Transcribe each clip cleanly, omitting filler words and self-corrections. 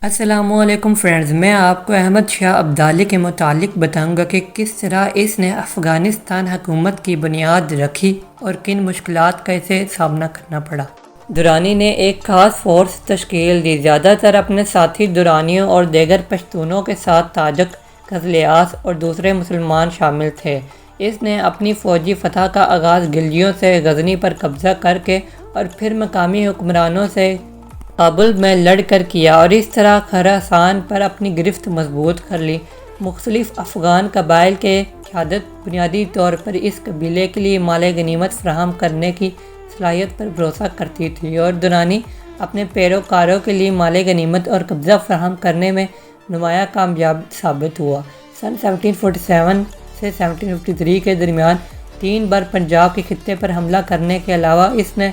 السلام علیکم فرینڈز، میں آپ کو احمد شاہ ابدالی کے متعلق بتاؤں گا کہ کس طرح اس نے افغانستان حکومت کی بنیاد رکھی اور کن مشکلات کا اسے سامنا کرنا پڑا۔ درانی نے ایک خاص فورس تشکیل دی، زیادہ تر اپنے ساتھی درانیوں اور دیگر پشتونوں کے ساتھ تاجک، قزلیاس اور دوسرے مسلمان شامل تھے۔ اس نے اپنی فوجی فتح کا آغاز گلجیوں سے غزنی پر قبضہ کر کے اور پھر مقامی حکمرانوں سے کابل میں لڑ کر کیا اور اس طرح خراسان پر اپنی گرفت مضبوط کر لی۔ مختلف افغان قبائل کے قیادت بنیادی طور پر اس قبیلے کے لیے مال غنیمت فراہم کرنے کی صلاحیت پر بھروسہ کرتی تھی اور درانی اپنے پیروکاروں کے لیے مال غنیمت اور قبضہ فراہم کرنے میں نمایاں کامیاب ثابت ہوا۔ سن 1747 سے 1753 کے درمیان 3 بار پنجاب کے خطے پر حملہ کرنے کے علاوہ اس نے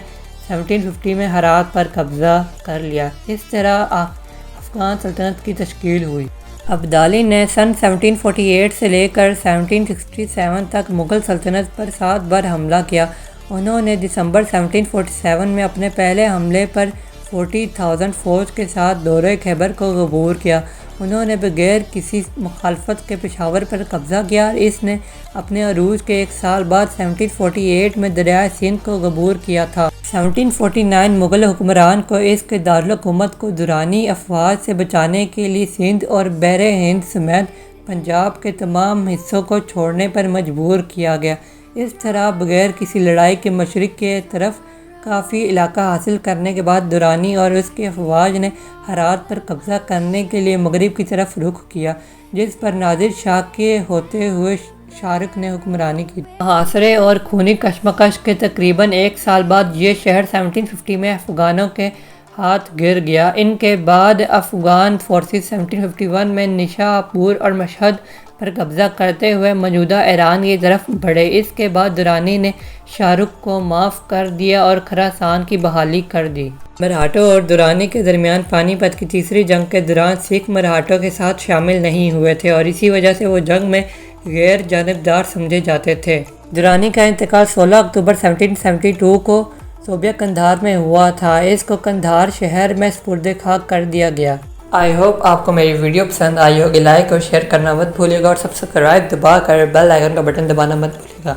1750 میں ہرات پر قبضہ کر لیا۔ اس طرح افغان سلطنت کی تشکیل ہوئی۔ ابدالی نے سن 1748 سے لے کر 1767 تک مغل سلطنت پر 7 بار حملہ کیا۔ انہوں نے دسمبر 1747 میں اپنے پہلے حملے پر 40,000 فوج کے ساتھ دورہ خیبر کو عبور کیا۔ انہوں نے بغیر کسی مخالفت کے پشاور پر قبضہ کیا اور اس نے اپنے عروج کے 1 سال بعد 1748 میں دریائے سندھ کو عبور کیا تھا۔ 1749 مغل حکمران کو اس کے دارالحکومت کو درانی افواج سے بچانے کے لیے سندھ اور بحر ہند سمیت پنجاب کے تمام حصوں کو چھوڑنے پر مجبور کیا گیا۔ اس طرح بغیر کسی لڑائی کے مشرق کی طرف کافی علاقہ حاصل کرنے کے بعد درانی اور اس کی افواج نے ہرات پر قبضہ کرنے کے لیے مغرب کی طرف رخ کیا، جس پر نادر شاہ کے ہوتے ہوئے شارق نے حکمرانی کی۔ محاصرے اور خونی کشمکش کے تقریباً 1 سال بعد یہ شہر 1750 میں افغانوں کے ہاتھ گر گیا۔ ان کے بعد افغان فورسز 1751 میں نشا پور اور مشہد پر قبضہ کرتے ہوئے موجودہ ایران کی طرف بڑھے۔ اس کے بعد درانی نے شارق کو معاف کر دیا اور خراسان کی بحالی کر دی۔ مرہٹوں اور درانی کے درمیان پانی پت کی تیسری جنگ کے دوران سکھ مرہٹوں کے ساتھ شامل نہیں ہوئے تھے اور اسی وجہ سے وہ جنگ میں غیر جانبدار سمجھے جاتے تھے۔ درانی کا انتقال 16 اکتوبر 1772 کو صوبہ قندھار میں ہوا تھا۔ اس کو قندھار شہر میں سپرد خاک کر دیا گیا۔ آئی ہوپ آپ کو میری ویڈیو پسند آئی ہوگی۔ لائک اور شیئر کرنا مت بھولیے گا اور سبسکرائب دبا کر بیل آئیکن کا بٹن دبانا مت بھولیے گا۔